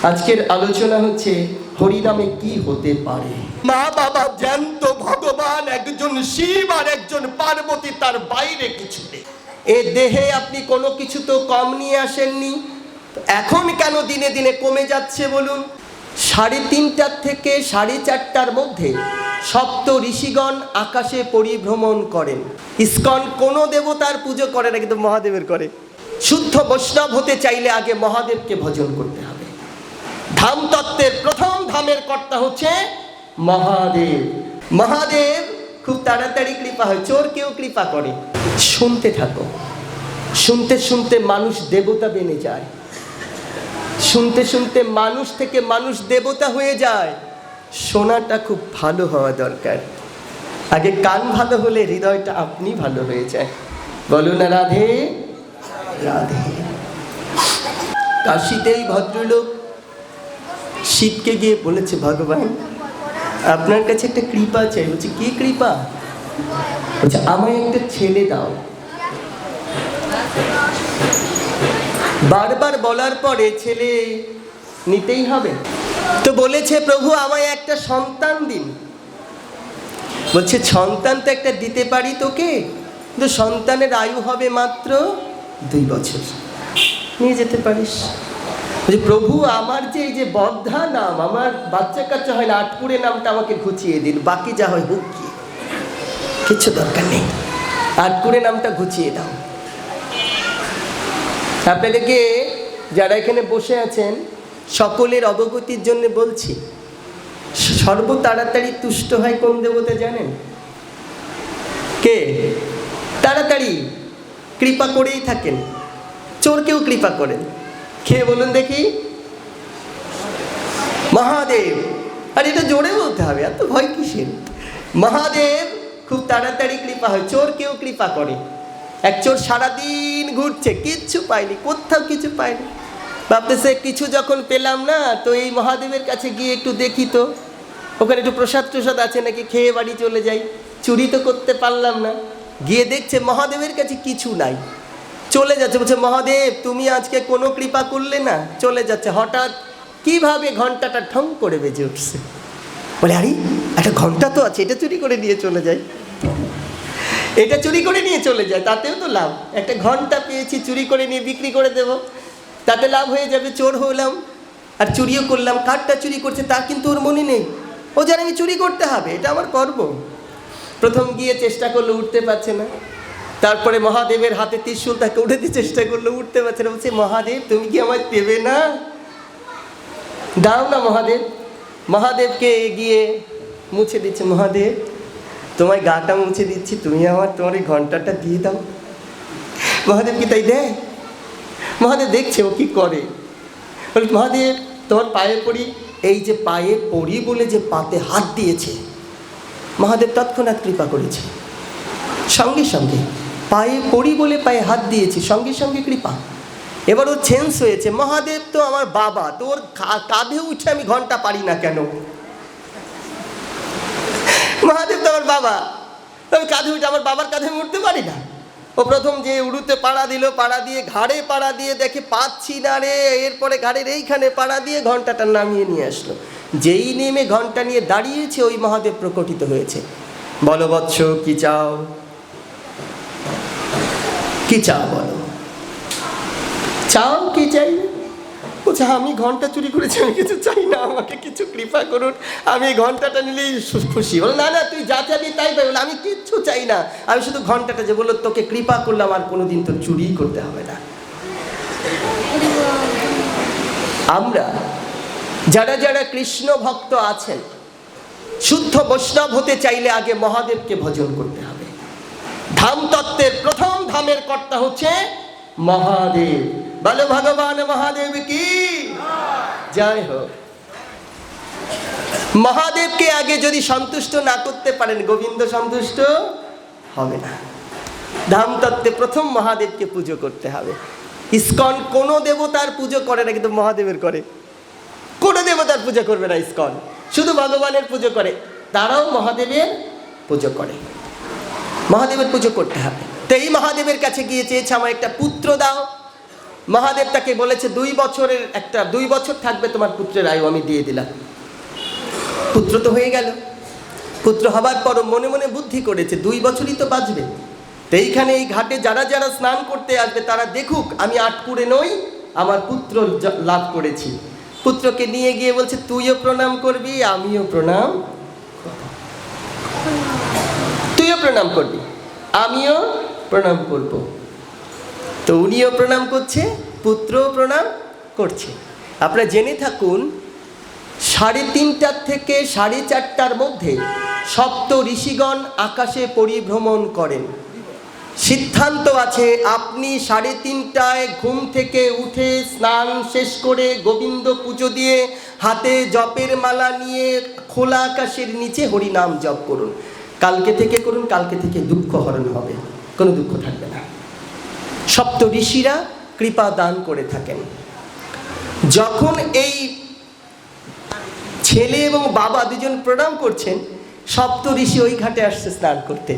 আজকের আলোচনা হচ্ছে হরিনামে কি হতে পারে। মা বাবা জ্যান্ত ভগবান, একজন শিব আর একজন পার্বতী, তার বাইরে কিছু নেই। এ দেহে আপনি কোনো কিছু তো কম নিয়ে আসেননি, এখন কেন দিনে দিনে কমে যাচ্ছে বলুন? 3:30 থেকে 4:30 মধ্যে সপ্ত ঋষিগণ আকাশে পরিভ্রমণ করেন। ইসকন কোনো দেবতার পুজো করে না, কিন্তু মহাদেবের করে। শুদ্ধ বৈষ্ণব হতে চাইলে আগে মহাদেবকে ভজন করতে হবে। ধাম তত্ত্বের প্রথম ধামের কর্তা হচ্ছে মহাদেব। মহাদেব খুব তাড়াতাড়ি কৃপা হয়, চোর কেউ কৃপা করে। শুনতে থাকো, শুনতে শুনতে মানুষ দেবতা বেনে যায়, শুনতে শুনতে মানুষ থেকে মানুষ দেবতা হয়ে যায়। শোনাটা খুব ভালো হওয়া দরকার। আগে কান ভালো হলে হৃদয়টা আপনি ভালো হয়ে যায়। বলুন না রাধে রাধে। কাশীতেই ভদ্রলোক শিবকে গিয়ে বলেছে, ভগবান আপনার কাছে একটা কৃপা চাই। বলছে কি কৃপা? বলছে আমায় একটা ছেলে দাও। বারবার বলার পরে ছেলে নিতেই হবে, তো বলেছে প্রভু আমায় একটা সন্তান দিন। বলছে সন্তান তো একটা দিতে পারি তোকে, কিন্তু সন্তানের আয়ু হবে মাত্র 2 বছর, নিয়ে যেতে পারিস? বলছে প্রভু আমার যে এই যে বদ্ধা নাম, আমার বাচ্চা কাচ্চা হয় না, আটপুরে নামটা আমাকে ঘুচিয়ে দিন, বাকি যা হয় হোক, কি কিছু দরকার নেই, আটপুরে নামটা ঘুচিয়ে দাও। আপনাদেরকে যারা এখানে বসে আছেন সকলের অবগতির জন্য বলছি, সর্ব তাড়াতাড়ি তুষ্ট হয় কোন দেবতা জানেন? কে? তাড়াতাড়ি কৃপা করেই থাকেন, চোরকেও কৃপা করেন। কে বলুন দেখি? মহাদেব। আর এটা জোরে বলতে হবে, এত ভয় কিসের? মহাদেব খুব তাড়াতাড়ি কৃপা হয়, চোরকেও কৃপা করে। এক চোর সারাদিন ঘুরছে, কিচ্ছু পায়নি, কোথাও কিছু পায়নি, ভাবতেছে কিছু যখন পেলাম না, তো এই মহাদেবের কাছে গিয়ে একটু দেখি তো ওখানে একটু প্রসাদ টসাদ আছে নাকি, খেয়ে বাড়ি চলে যাই, চুরি তো করতে পারলাম না। গিয়ে দেখছে মহাদেবের কাছে কিছু নাই, চলে যাচ্ছে। বলছে মহাদেব তুমি আজকে কোনো কৃপা করলে না, চলে যাচ্ছে। হঠাৎ কিভাবে ঘন্টাটা ঠং করে বেজে উঠছে। বলে আরে একটা ঘন্টা তো আছে, এটা চুরি করে নিয়ে চলে যায়, এটা চুরি করে নিয়ে চলে যায়, তাতেও তো লাভ। একটা ঘন্টা পেয়েছি, চুরি করে নিয়ে বিক্রি করে দেব, তাতে লাভ হয়ে যাবে। চোর হলাম আর চুরিও করলাম। কারটা চুরি করছে তা কিন্তু ওর মনে নেই, ও জানে আমি চুরি করতে হবে, এটা আমার কর্ম। প্রথম গিয়ে চেষ্টা করলো, উঠতে পারছে না। তারপরে মহাদেবের হাতে ত্রিশূল, তাকে উঠাতে চেষ্টা করলো, উঠতে পারছে না। বলছে মহাদেব তুমি কি আমায় দেবে না? দাও না মহাদেব। মহাদেবকে গিয়ে মুছে দিচ্ছে, মহাদেব তোমায় গাটা মুছে দিচ্ছি, তুমি তোমার এই ঘন্টাটা দিয়ে দাও। মহাদেব কি তাই দেয়? মহাদেব দেখছে ও কি করে। বলে মহাদেব তোমার পায়ে পড়ি। এই যে পায়ে পড়ি বলে যে পাতে হাত দিয়েছে, মহাদেব তৎক্ষণাৎ কৃপা করেছে। সঙ্গে সঙ্গে পায়ে পড়ি বলে পায়ে হাত দিয়েছি, সঙ্গে সঙ্গে কৃপা। এবার ওর চেঞ্জ হয়েছে, মহাদেব তো আমার বাবা, তো ওর কাঁধে উঠে আমি ঘন্টা পারি না কেন? মহাদেব তো আমার বাবা, আমি কাঁধে উঠে আমার বাবার কাঁধে আমি উঠতে পারি না। ও প্রথম যে উড়ুতে পাড়া দিল, পাড়া দিয়ে ঘাড়ে পাড়া দিয়ে দেখে পাচ্ছি না রে, এরপরে ঘাড়ের এইখানে পাড়া দিয়ে ঘন্টাটা নামিয়ে নিয়ে আসলো। যেই নেমে ঘন্টা নিয়ে দাঁড়িয়েছে, ওই মহাদেব প্রকটিত হয়েছে। বলো বৎস কি চাও, কি চাও বলো, চাও কি চাই? বলছে আমি ঘন্টা চুরি করেছি, আমি কিছু চাই না, আমাকে কিছু কৃপা করুন, আমি এই ঘন্টাটা নিলেই খুশি। বলো না না তুই যা চাবি তাই পাই। বলে আমি কিচ্ছু চাই না, আমি শুধু ঘন্টাটা, যে বললো তোকে কৃপা করলাম আর কোনোদিন তো চুরি করতে হবে না। আমরা যারা যারা কৃষ্ণ ভক্ত আছেন, শুদ্ধ বৈষ্ণব হতে চাইলে আগে মহাদেবকে ভজন করতে হবে। ধাম তত্ত্বের প্রথম ধামের কর্তা হচ্ছে মহাদেব। বলো ভগবান মহাদেব কি জয় হোক। মহাদেবকে আগে যদি সন্তুষ্ট না করতে পারেন, গোবিন্দ সন্তুষ্ট হবে না। ধাম তত্ত্বে প্রথম মহাদেবকে পুজো করতে হবে। ইসকন কোনো দেবতার পুজো করে না, কিন্তু মহাদেবের করে। কোনো দেবতার পুজো করবে না ইসকন, শুধু ভগবানের পুজো করে। তারাও মহাদেবের পুজো করে, মহাদেবের পুজো করতে হবে। তো এই মহাদেবের কাছে গিয়ে চেয়েছে আমার একটা পুত্র দাও। মহাদেব তাকে বলেছে 2 বছর থাকবে তোমার পুত্রের আয়ু, আমি দিয়ে দিলাম। পুত্র তো হয়ে গেল। পুত্র হবার পরও মনে মনে বুদ্ধি করেছে 2 বছরই তো বাঁচবে। তো এইখানে এই ঘাটে যারা যারা স্নান করতে আসবে তারা দেখুক আমি আটকুড়ে নই, আমার পুত্র লাভ করেছি। পুত্রকে নিয়ে গিয়ে বলছে তুইও প্রণাম করবি, আমিও প্রণাম, তুইও প্রণাম করবি, আমিও প্রণাম করব। তো উনিও প্রণাম করছে, পুত্রও প্রণাম করছে। আপনারা জেনে থাকুন 3:30 থেকে 4:30 মধ্যে সপ্ত ঋষিগণ আকাশে পরিভ্রমণ করেন। সিদ্ধান্ত আছে আপনি 3:30টায় ঘুম থেকে উঠে স্নান শেষ করে গোবিন্দ পুজো দিয়ে হাতে জপের মালা নিয়ে খোলা আকাশের নিচে হরিনাম জপ করুন। কালকে থেকে করুন, কালকে থেকে দুঃখ হরণ হবে, কোনো দুঃখ থাকবে না। সপ্ত ঋষিরা কৃপা দান করে থাকেন। যখন এই ছেলে এবং বাবা দুজন প্রণাম করছেন, সপ্ত ঋষি ওই ঘাটে আসছে স্নান করতে।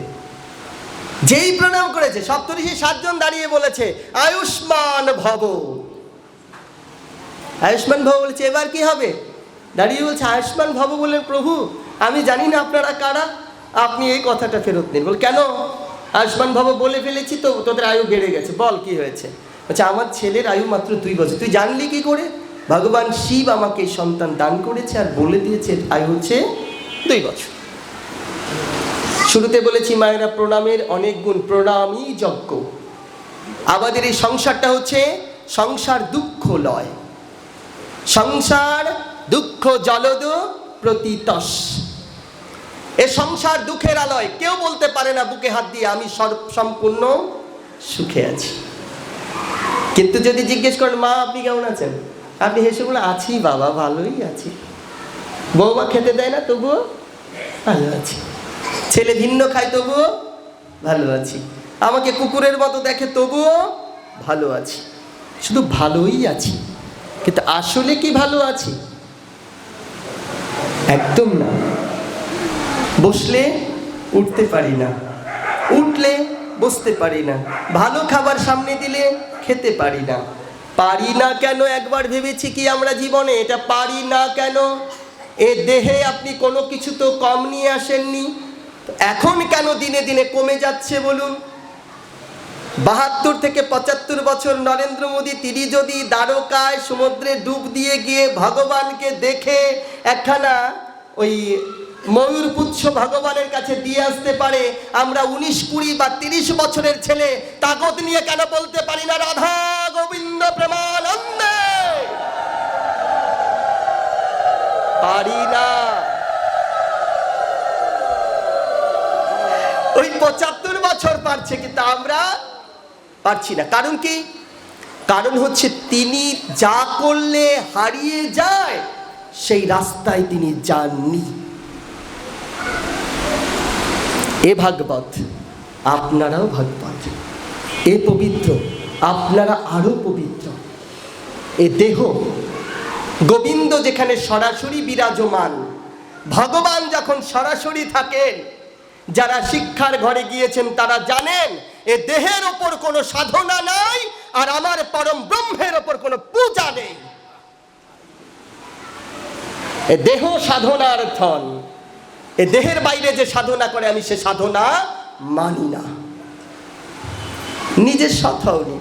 যেই প্রণাম করেছে সপ্তঋষি 7 জন দাঁড়িয়ে বলেছে আয়ুষ্মান ভব। আয়ুষ্মান ভব বলেছে এবার কি হবে? দাঁড়িয়ে বলছে আয়ুষ্মান ভব বললেন প্রভু আমি জানি না আপনারা কারা, আপনি এই কথাটা ফেরত নিন। বল কেন? আয়ুষ্মান ভব বলে ফেলেছি তো, তোদের আয়ু বেড়ে গেছে। বল কি হয়েছে? আচ্ছা আমার ছেলের আয়ু মাত্র 2 বছর। তুই জানলি কি করে? ভগবান শিব আমাকে সন্তান দান করেছে আর বলে দিয়েছে আয়ু হচ্ছে 2 বছর। শুরুতে বলেছি মায়েরা প্রণামের অনেক গুণ, প্রণামই যজ্ঞ। আমাদের এই সংসারটা হচ্ছে সংসার দুঃখ লয়, সংসার দুঃখ জলদ প্রতিতস। এ সংসার দুঃখের আলয়। কেউ বলতে পারে না বুকে হাত দিয়ে আমি সম্পূর্ণ সুখে আছি। কিন্তু যদি জিজ্ঞেস করেন মা আপনি কেমন আছেন, আপনি হেসে বলে আছি বাবা, ভালোই আছি। বৌমা খেতে দেয় না তবুও ভালো আছি। ছেলে ভিন্ন খায় তবুও ভালো আছি। আমাকে কুকুরের মতো দেখে তবুও ভালো আছি। শুধু ভালোই আছি, কিন্তু আসলে কি ভালো আছি? একদম না। বসলে উঠতে পারি না, উঠলে বসতে পারি না, ভালো খাবার সামনে দিলে খেতে পারি না। পারি না কেন একবার ভেবেছি কি আমরা জীবনে? এটা পারি না কেন? এ দেহে আপনি কোনো কিছু তো কম নিয়ে আসেননি, এখন কেন দিনে দিনে কমে যাচ্ছে বলুন? 72 থেকে 75 বছর নরেন্দ্র মোদী তিনি যদি দ্বারকায় সমুদ্রে ডুব দিয়ে গিয়ে ভগবানকে দেখে একখানা ওই ময়ূরপুচ্ছ ভগবানের কাছে দিয়ে আসতে পারে, আমরা 19, 20 বা 30 বছরের ছেলে তাগদ নিয়ে কেন বলতে পারি না রাধা গোবিন্দ প্রেমানন্দে? পারি না। ওই 75 বছর পারছে, কিন্তু আমরা পারছি না। কারণ কি? কারণ হচ্ছে তিনি যা করলে হারিয়ে যায় সেই রাস্তায় তিনি যাননি। এ ভাগবত, আপনারাও ভাগবত। এ পবিত্র, আপনারা আরো পবিত্র। এ দেহ গোবিন্দ যেখানে সরাসরি বিরাজমান, ভগবান যখন সরাসরি থাকেন, যারা শিক্ষার ঘরে গিয়েছেন তারা জানেন এ দেহের ওপর কোনো সাধনা নাই, আর আমার পরম ব্রহ্মের ওপর কোনো পূজা নেই। এ দেহ সাধনার ধন। এ দেহের বাইরে যে সাধনা করে আমি সে সাধনা মানি না। নিজে সৎ হওনি,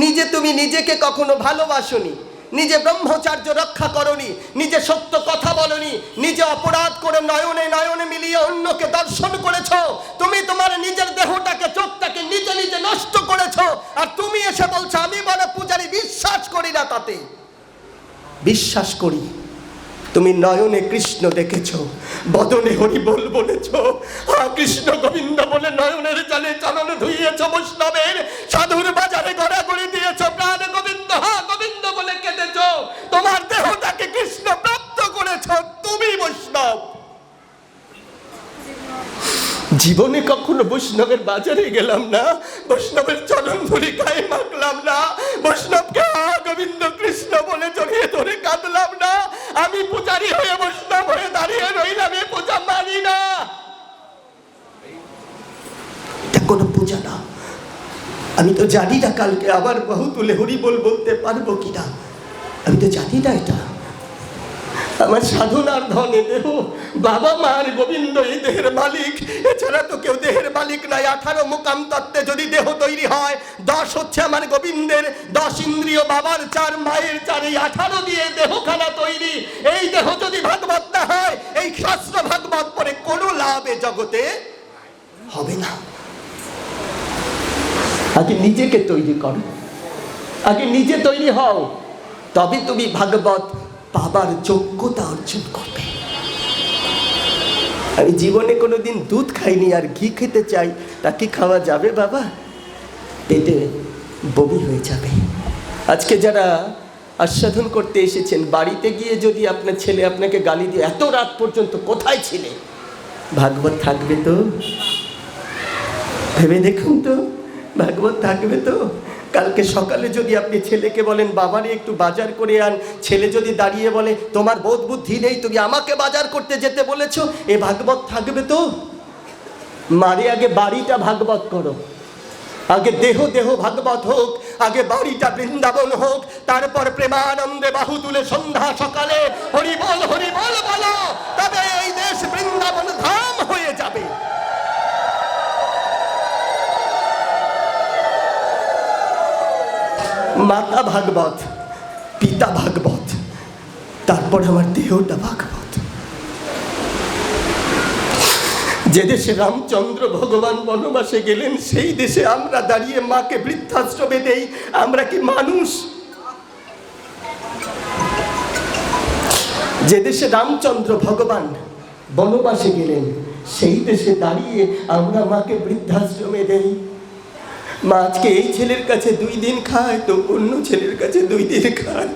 নিজে তুমি নিজেকে কখনো ভালোবাসোনি, নিজে ব্রহ্মচার্য রক্ষা করনি, নিজে সত্য কথা বলনি, নিজে অপরাধ করে নয়নে নয়নে মিলিয়ে অন্যকে দর্শন করেছো। তুমি তোমার নিজের দেহটাকে, চোখটাকে নিজে নিজে নষ্ট করেছো। আর তুমি এসে বলছো আমি বড় পূজারি, বিশ্বাস করি না। তাতে বিশ্বাস করি। তুমি নয়নে কৃষ্ণ দেখেছো, বদনে হরি বল বলেছো, কৃষ্ণ গোবিন্দ বলে নয়নের জলে চরণ ধুইয়েছো, বৈষ্ণবের সাধুর বাজারে গড়াগড়ি দিয়েছো, প্রাণ গোবিন্দ হা গোবিন্দ বলে কেঁদেছো। তোমার দেহটাকে কৃষ্ণ প্রাপ্ত করেছো, তুমি বৈষ্ণব। জীবনে কখনো বৈষ্ণবের বাজারে গেলাম না, বৈষ্ণবের চরণ ধরে গায়ে মাখলাম না, বৈষ্ণবকে গোবিন্দ কৃষ্ণ বলে জড়িয়ে ধরে কাঁদলাম না। আমি পূজারি হয়ে বৈষ্ণব হয়ে দাঁড়িয়ে রইলাম, এ পূজা মানি না। এটা কোনো পূজা না। আমি তো জানি না কালকে আবার বাহু তুলে হরি বলতে পারবো কিনা, আমি তো জানি না এটা। আমার সাধনার ধনে দেহ, বাবা মার গোবিন্দ এই দেহের মালিক, এছাড়া তো কেউ দেহের মালিক নাই। 18 মুকাম তত্ত্বে যদি দেহ তৈরি হয়, 10 হচ্ছে আমার গোবিন্দের, 10 ইন্দ্রিয় বাবার, 4 মায়ের, 4 এই 18 দিয়ে দেহখানা তৈরি। এই দেহ যদি ভাগবত না হয়, এই শাস্ত্র ভাগবত পরে কোনো লাভ এ জগতে হবে না। আগে নিজেকে তৈরি করো, আগে নিজে তৈরি হও, তবে তুমি ভাগবত পাবার যোগ্যতা অর্জন করবে। আমি জীবনে কোনোদিন দুধ খাইনি, আর ঘি খেতে চাই, তা কি খাওয়া যাবে বাবা? পেটে বমি হয়ে যাবে। আজকে যারা আস্বাদন করতে এসেছেন, বাড়িতে গিয়ে যদি আপনার ছেলে আপনাকে গালি দিয়ে এত রাত পর্যন্ত কোথায় ছিলে, ভাগবত থাকবে তো? ভেবে দেখুন তো, ভাগবত থাকবে তো? কালকে সকালে যদি আপনি ছেলেকে বলেন বাবারে একটু বাজার করে আন, ছেলে যদি দাঁড়িয়ে বলে তোমার বোধ বুদ্ধি নেই, তুমি আমাকে বাজার করতে যেতে বলেছো, এ ভাগবত থাকবে তো? মারে আগে বাড়িটা ভাগবত করো, আগে দেহ দেহ ভাগবত হোক, আগে বাড়িটা বৃন্দাবন হোক, তারপর প্রেমানন্দে বাহু তুলে সন্ধ্যা সকালে হরি বল বলো, তবে এই দেশ বৃন্দাবন ধাম হয়ে যাবে। মাতা ভাগবত, পিতা ভাগবত, তারপর আমার দেহটা ভাগবত। যে দেশে রামচন্দ্র ভগবান বনবাসে গেলেন, সেই দেশে আমরা দাঁড়িয়ে মাকে বৃদ্ধাশ্রমে দেই, আমরা কি মানুষ? যে দেশে রামচন্দ্র ভগবান বনবাসে গেলেন, সেই দেশে দাঁড়িয়ে আমরা মাকে বৃদ্ধাশ্রমে দেই। মা আজকে এই ছেলের কাছে 2 দিন খায়, তো অন্য ছেলের কাছে 2 দিন খায়।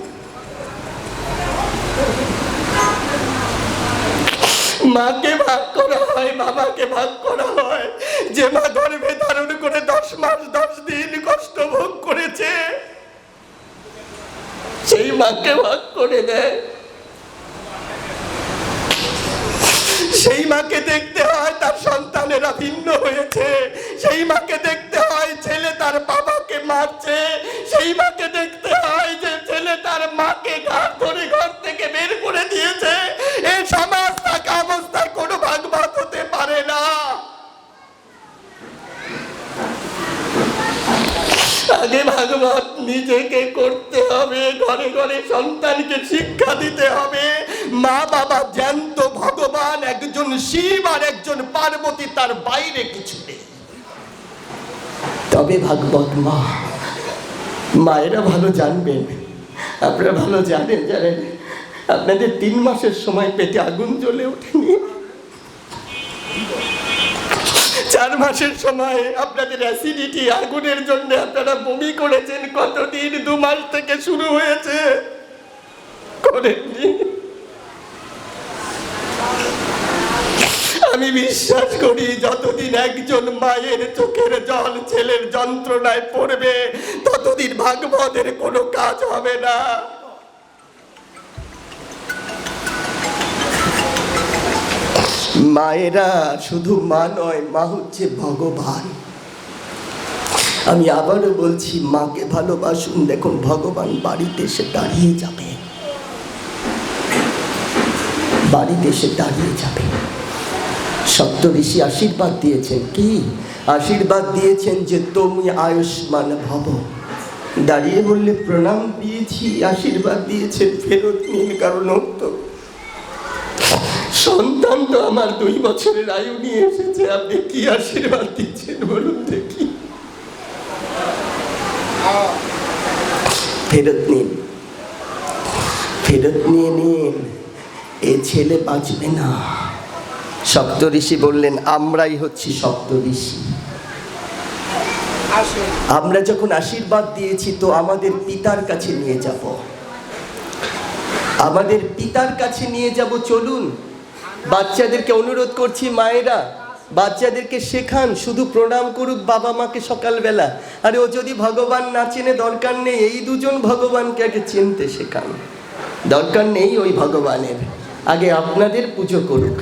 মাকে ভাগ করা হয়, বাবাকে ভাগ করা হয়। যে মা গর্ভে ধারণ করে 10 মাস 10 দিন কষ্ট ভোগ করেছে, সেই মাকে ভাগ করে দেয়। সেই মাকে দেখতে হয় তার সন্তানেরা ভিন্ন হয়েছে, সেই মাকে দেখতে হয় ছেলে তার বাবাকে মারছে, সেই মাকে দেখতে হয় যে ছেলে তার মাকে ঘাট ধরে ঘর থেকে বের করে দিয়েছে। এই সমাজ থাকা অবস্থায় কোনো ভাগবত হতে পারে না। আগে ভাগবত নিজেকে করতে হবে, ঘরে ঘরে সন্তানকে শিক্ষা দিতে হবে। মা বাবা জ্যান্ত ভগবান, একজন শিব আর একজন পার্বতী, তার বাইরে কিছু নেই। তবে ভাগবত মা, মায়েরা ভালো জানবেন, আপনারা ভালো জানেন, আপনাদের 3 মাসের সময় পেটে আগুন জ্বলে ওঠেনি, 4 মাসের সময় আপনাদের অ্যাসিডিটি, আগুনের জন্য আপনারা বমি করেছেন, কতদিন? 2 মাস থেকে শুরু হয়েছে, করেননি। আমি বিশ্বাস করি যতদিন একজন মায়ের চোখের জল ছেলের যন্ত্রণায় পড়বে, ততদিন ভাগবতের কোনো কাজ হবে না। মায়েরা শুধু মা নয়, মা হচ্ছে ভগবান। আমি আবারও বলছি, মাকে ভালোবাসুন। দেখুন, ভগবান বাড়িতে এসে দাঁড়িয়ে যাবে, বাড়িতে এসে দাঁড়িয়ে যাবে। সপ্তঋষি আশীর্বাদ দিয়েছেন, কি আশীর্বাদ দিয়েছেন? যে তুমি আয়ুষ্মান ভব। দাঁড়িয়ে বললে প্রণাম দিয়েছি, আশীর্বাদ দিয়েছেন ফেরত নিন, কারণ তো সন্তান তো আমার 2 বছরের আয়ু নিয়ে এসেছে, আপনি কি আশীর্বাদ দিচ্ছেন বলুন দেখি? ফেরত নিন, ফেরত নিয়ে নিন, এ ছেলে বাঁচবে না। সপ্তঋষি বললেন, আমরাই হচ্ছি সপ্তঋষি। আমরা যখন আশীর্বাদ দিয়েছি, তো আমাদের পিতার কাছে নিয়ে যাব, আমাদের পিতার কাছে নিয়ে যাব। চলুন, বাচ্চাদেরকে অনুরোধ করছি, মায়েরা বাচ্চাদেরকে শেখান, শুধু প্রণাম করুক বাবা মাকে সকালবেলা। আরে ও যদি ভগবান না চেনে, দরকার নেই, এই 2 জন ভগবানকে আগে চিনতে শেখান। দরকার নেই ওই ভগবানের, আগে আপনাদের পুজো করুক।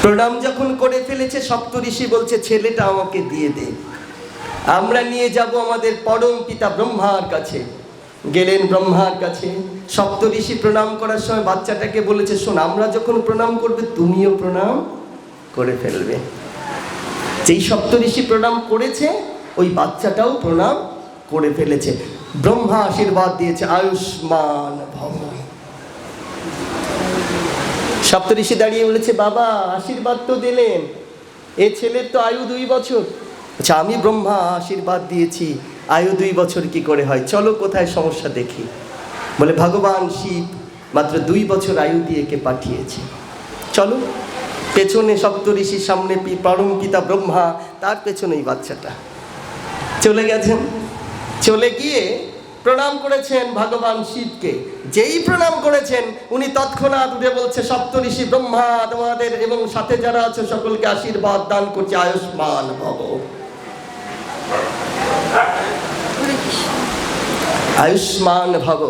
প্রণাম যখন করে ফেলেছে, সপ্তঋষি বলছে ছেলেটা আমাকে দিয়ে দে। আমরা নিয়ে যাব আমাদের পরম পিতা ব্রহ্মার কাছে। গেলেন ব্রহ্মার কাছে। সপ্তঋষি প্রণাম করার সময় বাচ্চাটাকে বলেছে, শোন, আমরা যখন প্রণাম করবে তুমিও প্রণাম করে ফেলবে। যেই সপ্তঋষি প্রণাম করেছে ওই বাচ্চাটাও প্রণাম করে ফেলেছে। ব্রহ্মা আশীর্বাদ দিয়েছে, আয়ুষ্মান ভব। সপ্তঋষি দাঁড়িয়ে বলেছে, বাবা আশীর্বাদ তো দিলেন, এ ছেলের তো আয়ু 2 বছর। আচ্ছা, আমি ব্রহ্মা আশীর্বাদ দিয়েছি, আয়ু 2 বছর কি করে হয়? চলো কোথায় সমস্যা দেখি। বলে, ভগবান শিব মাত্র 2 বছর আয়ু দিয়ে কে পাঠিয়েছে। চলো, পেছনে সপ্তঋষির সামনে পরম পিতা ব্রহ্মা, তার পেছনেই বাচ্চাটা চলে গেছেন। চলে গিয়ে প্রণাম করেছেন ভগবান শিবকে। যেই প্রণাম করেছেন উনি তৎক্ষণাৎ উঠে বলছে, সপ্তঋষি ব্রহ্মা তোমাদের এবং সাথে যারা আছে সকলকে আশীর্বাদ দান করছে, আয়ুষ্মান ভব। আয়ুষ্মান ভব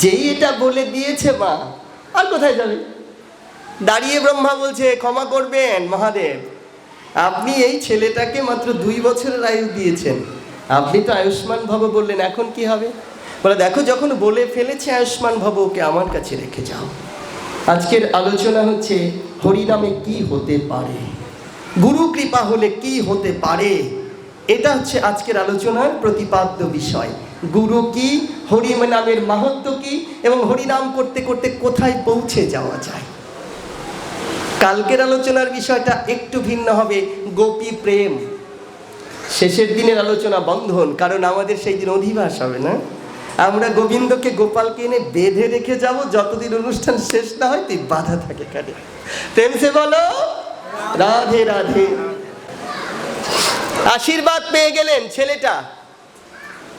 যেই এটা বলে দিয়েছে মা, আর কোথায় যাবে? দাঁড়িয়ে ব্রহ্মা বলছে, ক্ষমা করবেন মহাদেব, আপনি এই ছেলেটাকে মাত্র 2 বছরের আয়ু দিয়েছেন, আপনি তো আয়ুষ্মান ভব বললেন, এখন কি হবে? বলে, দেখো, যখন বলে ফেলেছে আয়ুষ্মান ভব, ওকে আমার কাছে রেখে যাও। আজকের আলোচনা হচ্ছে হরিনামে কি হতে পারে, গুরু কৃপা হলে কি হতে পারে। এটা হচ্ছে আজকের আলোচনার প্রতিপাদ্য বিষয়। গুরু কি, হরি নামের মাহাত্ম্য কি, এবং হরিনাম করতে করতে কোথায় পৌঁছে যাওয়া যায়। কালকের আলোচনার বিষয়টা একটু ভিন্ন হবে, গোপী প্রেম। শেষের দিনের আলোচনা বন্ধন, কারণ আমাদের সেই দিন অধিবাস হবে না। আমরা গোবিন্দকে গোপালকে এনে বেঁধে রেখে যাব, যতদিন অনুষ্ঠান শেষ না হয় তুই বাধা থাকে কানে। প্রেম সে বলো রাধে রাধে। আশীর্বাদ পেয়ে গেলেন ছেলেটা,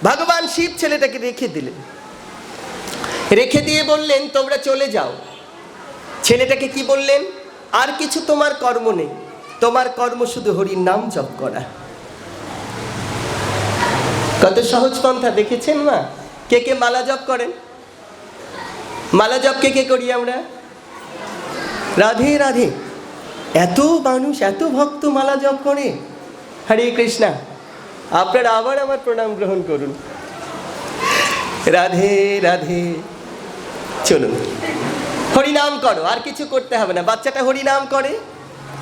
ভগবান শিব ছেলেটাকে রেখে দিলেন। রেখে দিয়ে বললেন, তোমরা চলে যাও। ছেলেটাকে কি বললেন? আর কিছু তোমার কর্ম নেই, তোমার কর্ম শুধু হরির নাম জপ করা। কত সহজ পন্থা দেখেছেন মা? কে কে মালা জপ করেন? মালা জপ কে কে করি আমরা? রাধে রাধে। এত মানুষ, এত ভক্ত মালা জপ করে। হরে কৃষ্ণা। আপনারা আবার আমার প্রণাম গ্রহণ করুন। রাধে রাধে। চলুন, হরিনাম করো, আর কিছু করতে হবে না। বাচ্চাটা হরিনাম করে,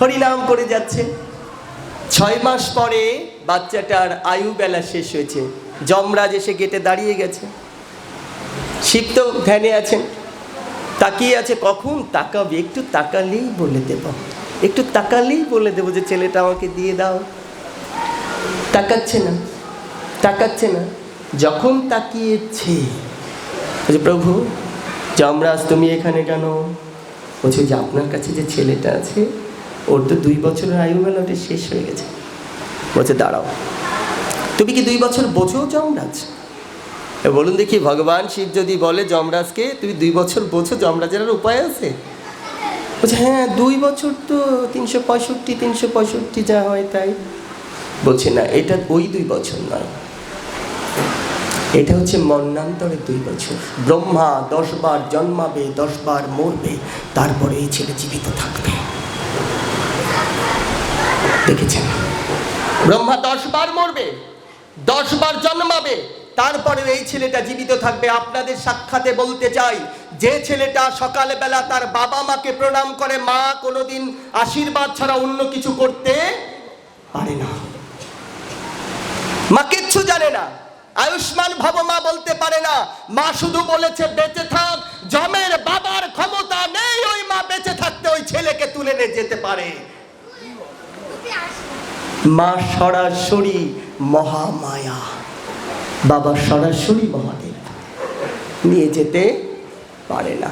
হরিনাম করে যাচ্ছে। 6 মাস পরে বাচ্চাটার আয়ু বেলা শেষ হয়েছে। যমরাজ এসে গেটে দাঁড়িয়ে গেছে। শিব তো ধ্যানে আছেন, তাকিয়ে আছে, কখন তাকাবে, একটু তাকালেই বলে দেব, একটু তাকালেই বলে দেবো যে ছেলেটা আমাকে দিয়ে দাও। তাকাচ্ছে না, তাকাচ্ছে না। যখন তাকিয়েছে, বলছে, প্রভু যমরাজ তুমি এখানে কেন? বলছে, যে আপনার কাছে যে ছেলেটা আছে ওর তো 2 বছরের আয়ু বেলা, ওটা শেষ হয়ে গেছে। বলছে, দাঁড়াও, তুমি কি 2 বছর বোঝো যমরাজ? বলুন দেখি, ভগবান শিব যদি বলে যমরাজকে তুই 2 বছর বোঝো, যমরাজের আর উপায় আছে? বলছে, হ্যাঁ 2 বছর তো 365 যা হয় তাই। বলছে, না, এটা ওই 2 বছর নয়, এটা হচ্ছে মন্বন্তরের 2 বছর। ব্রহ্মা 10 বার জন্মাবে, 10 বার মরবে, তারপরে এই ছেলে জীবিত থাকবে। দেখেছেন? ব্রহ্মা 10 বার মরবে, 10 বার জন্মাবে, তারপরে এই ছেলেটা জীবিত থাকবে। আপনাদের সাক্ষাতে বলতে চাই, যে ছেলেটা সকালবেলা তার বাবা মাকে প্রণাম করে, মা কোনোদিন আশীর্বাদ ছাড়া অন্য কিছু করতে পারে না। মা কিচ্ছু জানে না, আয়ুষ্মান ভব মা বলতে পারে না। মা শুধু বলেছে বেঁচে থাক। জমের বাবার ক্ষমতা নেই ওই মা বেঁচে থাকতে ওই ছেলেকে তুলে নিয়ে যেতে পারে। মা সরাসরি মহামায়া, বাবা সরাসরি মহাদেব, নিয়ে যেতে পারে না।